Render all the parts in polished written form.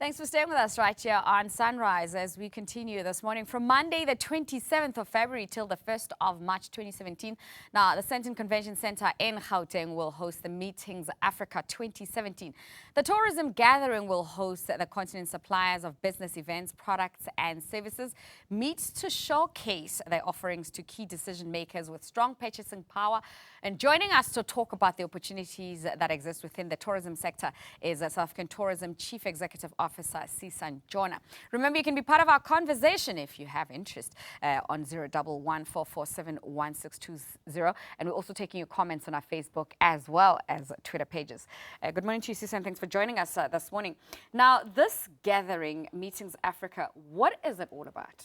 Thanks for staying with us right here on Sunrise as we continue this morning from Monday, the 27th of February till the 1st of March 2017. Now, the Sandton Convention Centre in Gauteng will host the Meetings Africa 2017. The tourism gathering will host the continent's suppliers of business events, products and services meet to showcase their offerings to key decision makers with strong purchasing power. And joining us to talk about the opportunities that exist within the tourism sector is South African Tourism Chief Executive Officer Sisa Ntshona. Remember, you can be part of our conversation if you have interest on 011-447-1620. And we're also taking your comments on our Facebook as well as Twitter pages. Good morning to you, Sisa, and thanks for joining us this morning. Now, this gathering, Meetings Africa, what is it all about?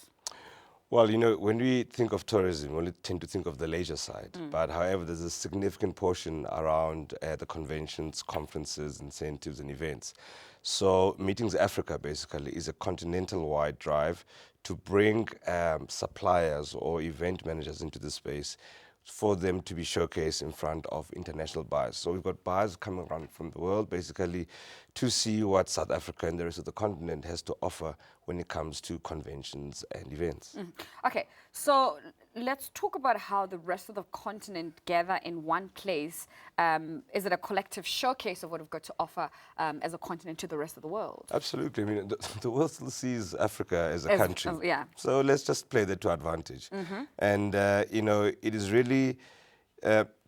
Well, you know, when we think of tourism, we only tend to think of the leisure side. But however, there's a significant portion around the conventions, conferences, incentives, and events. So Meetings Africa basically is a continental-wide drive to bring suppliers or event managers into the space for them to be showcased in front of international buyers. So we've got buyers coming around from the world basically to see what South Africa and the rest of the continent has to offer when it comes to conventions and events. Okay, so let's talk about how the rest of the continent gather in one place. Is it a collective showcase of what we've got to offer as a continent to the rest of the world? Absolutely. I mean, the world still sees Africa as a country. Yeah. So let's just play that to advantage. And, you know, it is really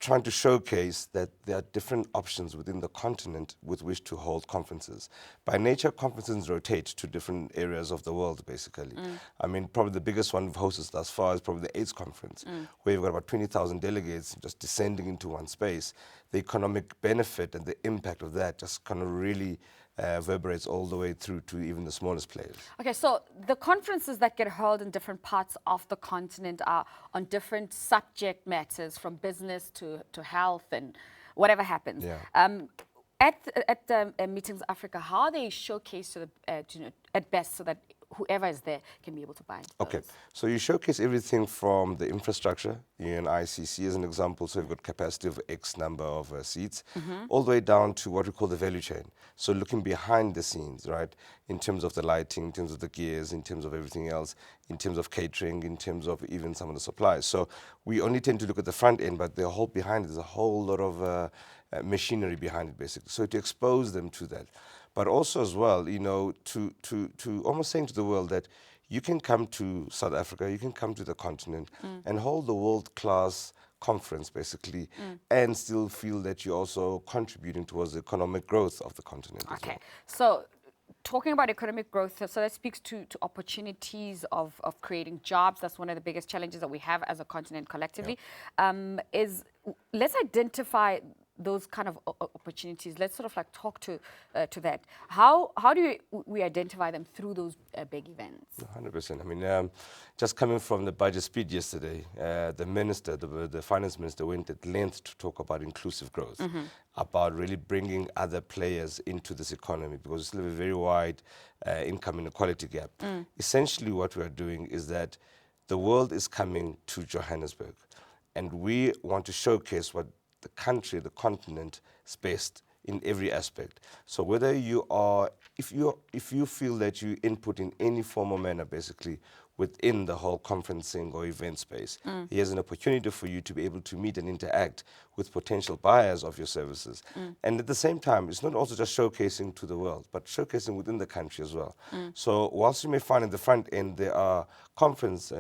trying to showcase that there are different options within the continent with which to hold conferences. By nature, conferences rotate to different areas of the world, basically. I mean, probably the biggest one we've hosted thus far is probably the AIDS conference, where you've got about 20,000 delegates just descending into one space. The economic benefit and the impact of that just kind of really reverberates all the way through to even the smallest players. Okay, so the conferences that get held in different parts of the continent are on different subject matters, from business to health and whatever happens. Yeah. At the Meetings Africa, how are they showcased to the, at best so that whoever is there can be able to buy those? Okay, so you showcase everything from the infrastructure, in ICC as an example, so you've got capacity of X number of seats, all the way down to what we call the value chain. So looking behind the scenes, right, in terms of the lighting, in terms of the gears, in terms of everything else, in terms of catering, in terms of even some of the supplies. So we only tend to look at the front end, but the whole behind it, there's a whole lot of machinery behind it, basically. So to expose them to that. But also as well, you know, to almost saying to the world that you can come to South Africa, you can come to the continent and hold the world-class conference, basically, and still feel that you're also contributing towards the economic growth of the continent as well. So talking about economic growth, so that speaks to opportunities of creating jobs. That's one of the biggest challenges that we have as a continent collectively. Let's identify those kind of opportunities. Let's sort of like talk to that. How do we identify them through those big events? 100%. I mean, just coming from the budget speech yesterday, the minister, the finance minister, went at length to talk about inclusive growth, about really bringing other players into this economy, because we still have a very wide income inequality gap. Essentially what we are doing is that the world is coming to Johannesburg, and we want to showcase what the country, the continent is best in every aspect. So whether you are, if you feel that you input in any form or manner, basically, within the whole conferencing or event space, here's an opportunity for you to be able to meet and interact with potential buyers of your services. And at the same time, it's not also just showcasing to the world, but showcasing within the country as well. So whilst you may find at the front end there are conference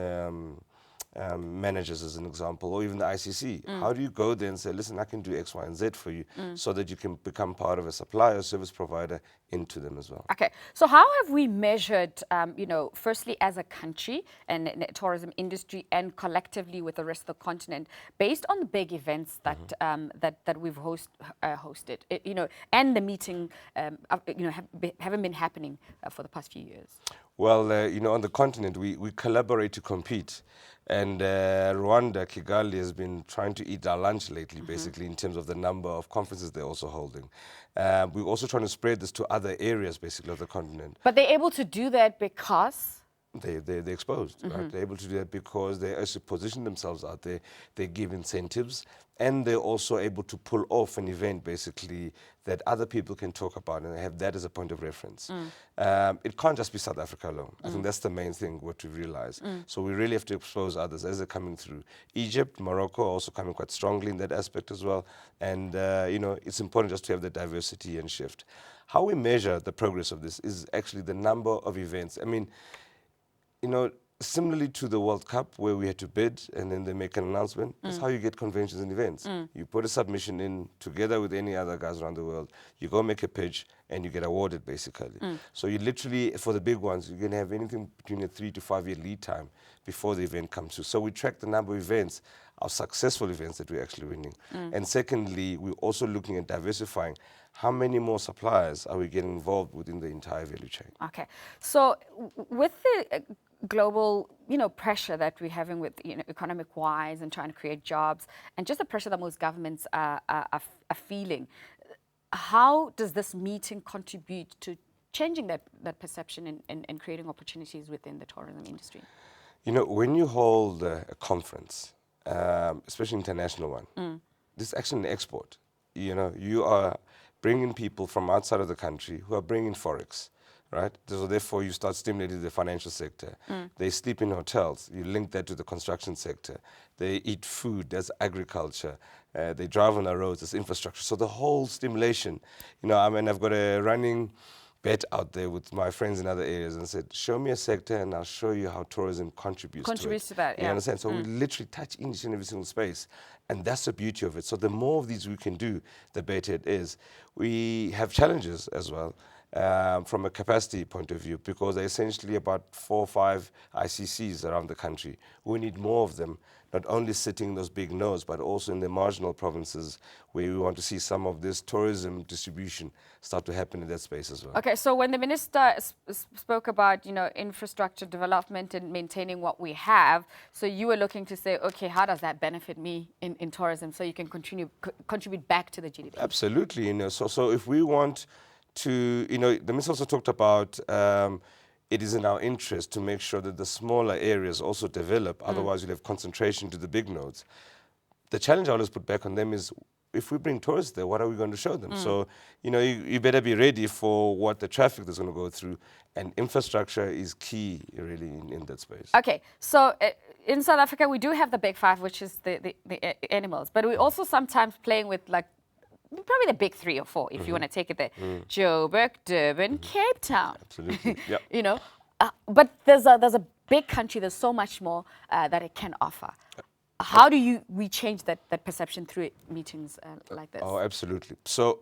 managers, as an example, or even the ICC. How do you go there and say, listen, I can do X, Y, and Z for you, so that you can become part of a supplier, service provider into them as well? Okay, so how have we measured, you know, firstly as a country and the tourism industry, and collectively with the rest of the continent, based on the big events that that we've hosted, you know, and the meeting, you know, haven't been happening for the past few years? Well, you know, on the continent, we collaborate to compete. And Rwanda, Kigali, has been trying to eat our lunch lately, basically, in terms of the number of conferences they're also holding. We're also trying to spread this to other areas, basically, of the continent. But they're able to do that because? they're exposed, right? They're able to do that because they actually position themselves out there. They give incentives, and they're also able to pull off an event basically that other people can talk about and have that as a point of reference. It can't just be South Africa alone. I think that's the main thing what we realize. So we really have to expose others as they're coming through. Egypt, Morocco also coming quite strongly in that aspect as well. And you know, it's important just to have the diversity and shift. How we measure the progress of this is actually the number of events. I mean, you know, similarly to the World Cup where we had to bid and then they make an announcement, that's how you get conventions and events. You put a submission in together with any other guys around the world, you go make a pitch and you get awarded basically. So you literally, for the big ones, you're gonna have anything between a 3 to 5 year lead time before the event comes through. So we track the number of events, our successful events that we're actually winning. And secondly, we're also looking at diversifying. How many more suppliers are we getting involved within the entire value chain? Okay, so with the global, you know, pressure that we're having with, you know, economic-wise and trying to create jobs, and just the pressure that most governments are feeling, how does this meeting contribute to changing that perception and creating opportunities within the tourism industry? You know, when you hold a conference, especially an international one, this is actually an export. You know, you are bringing people from outside of the country who are bringing forex, right? So therefore, you start stimulating the financial sector. They sleep in hotels. You link that to the construction sector. They eat food. There's agriculture. They drive on the roads. There's infrastructure. So the whole stimulation, you know, I mean, I've got a running bet out there with my friends in other areas and said, show me a sector and I'll show you how tourism contributes to that, yeah. You understand? So we literally touch each and every single space. And that's the beauty of it. So the more of these we can do, the better it is. We have challenges as well from a capacity point of view because there are essentially about 4 or 5 ICCs around the country. We need more of them, not only sitting in those big nodes, but also in the marginal provinces where we want to see some of this tourism distribution start to happen in that space as well. Okay, so when the minister spoke about, you know, infrastructure development and maintaining what we have, so you were looking to say, okay, how does that benefit me in tourism so you can contribute back to the GDP? Absolutely, you know, so if we want to, you know, the minister also talked about it is in our interest to make sure that the smaller areas also develop, otherwise you'll have concentration to the big nodes. The challenge I always put back on them is, if we bring tourists there, what are we going to show them? So, you know, you better be ready for what the traffic that's going to go through, and infrastructure is key really in that space. Okay, so in South Africa, we do have the big 5, which is the animals, but we also sometimes playing with like probably the big 3 or 4, if you want to take it there. Joburg, Durban, Cape Town. Absolutely, yeah. You know, but there's a big country, there's so much more that it can offer. How do we change that perception through meetings like this? Oh, absolutely. So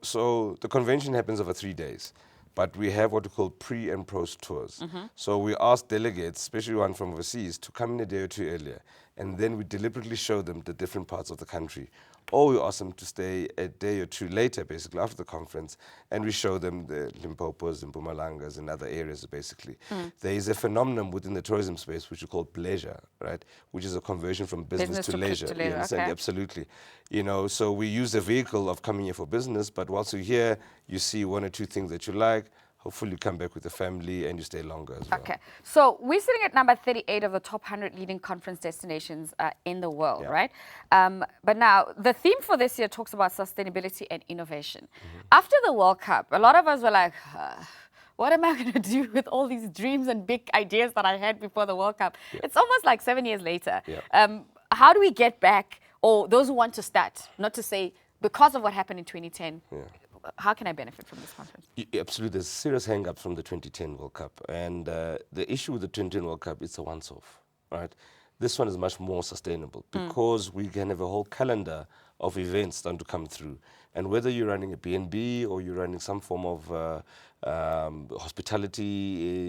the convention happens over 3 days, but we have what we call pre and post tours. So we ask delegates, especially one from overseas, to come in a day or 2 earlier, and then we deliberately show them the different parts of the country. Or we ask them to stay a day or 2 later, basically, after the conference, and we show them the Limpopos and Mpumalangas and other areas, basically. There is a phenomenon within the tourism space which we call pleasure, right? Which is a conversion from business to leisure. You understand? Okay. Absolutely. You know, so we use the vehicle of coming here for business, but whilst you're here, you see 1 or 2 things that you like. Hopefully you come back with the family and you stay longer as well. Okay, so we're sitting at number 38 of the top 100 leading conference destinations in the world, right? But now, the theme for this year talks about sustainability and innovation. After the World Cup, a lot of us were like, what am I going to do with all these dreams and big ideas that I had before the World Cup? It's almost like 7 years later. How do we get back, or those who want to start, not to say because of what happened in 2010, how can I benefit from this conference? Absolutely. There's serious hang-ups from the 2010 World Cup. And the issue with the 2010 World Cup, it's a once-off, right? This one is much more sustainable because we can have a whole calendar of events starting to come through. And whether you're running a B&B or you're running some form of hospitality,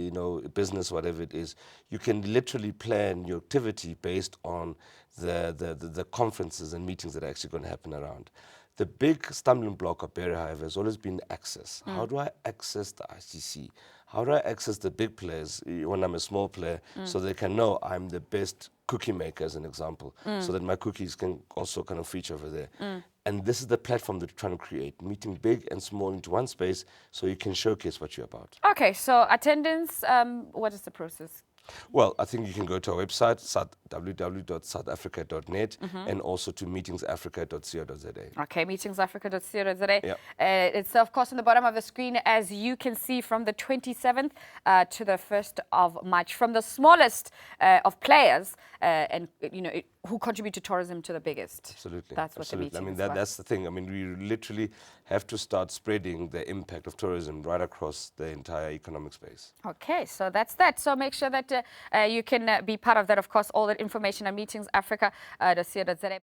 you know, business, whatever it is, you can literally plan your activity based on the conferences and meetings that are actually going to happen around. The big stumbling block of Berry, however, has always been access. How do I access the ICC? How do I access the big players when I'm a small player so they can know I'm the best cookie maker, as an example, so that my cookies can also kind of feature over there. And this is the platform that we're trying to create, meeting big and small into one space so you can showcase what you're about. Okay, so attendance, what is the process? Well, I think you can go to our website, www.southafrica.net, and also to meetingsafrica.co.za. Okay, meetingsafrica.co.za. Yeah. It's, of course, on the bottom of the screen, as you can see, from the 27th to the 1st of March, from the smallest of players and, who contribute to tourism to the biggest. Absolutely. That's what Absolutely. the meeting I mean, is about. that's the thing. I mean, we literally have to start spreading the impact of tourism right across the entire economic space. Okay, so that's that. So make sure that you can be part of that. Of course, all that information at meetingsafrica.co.za.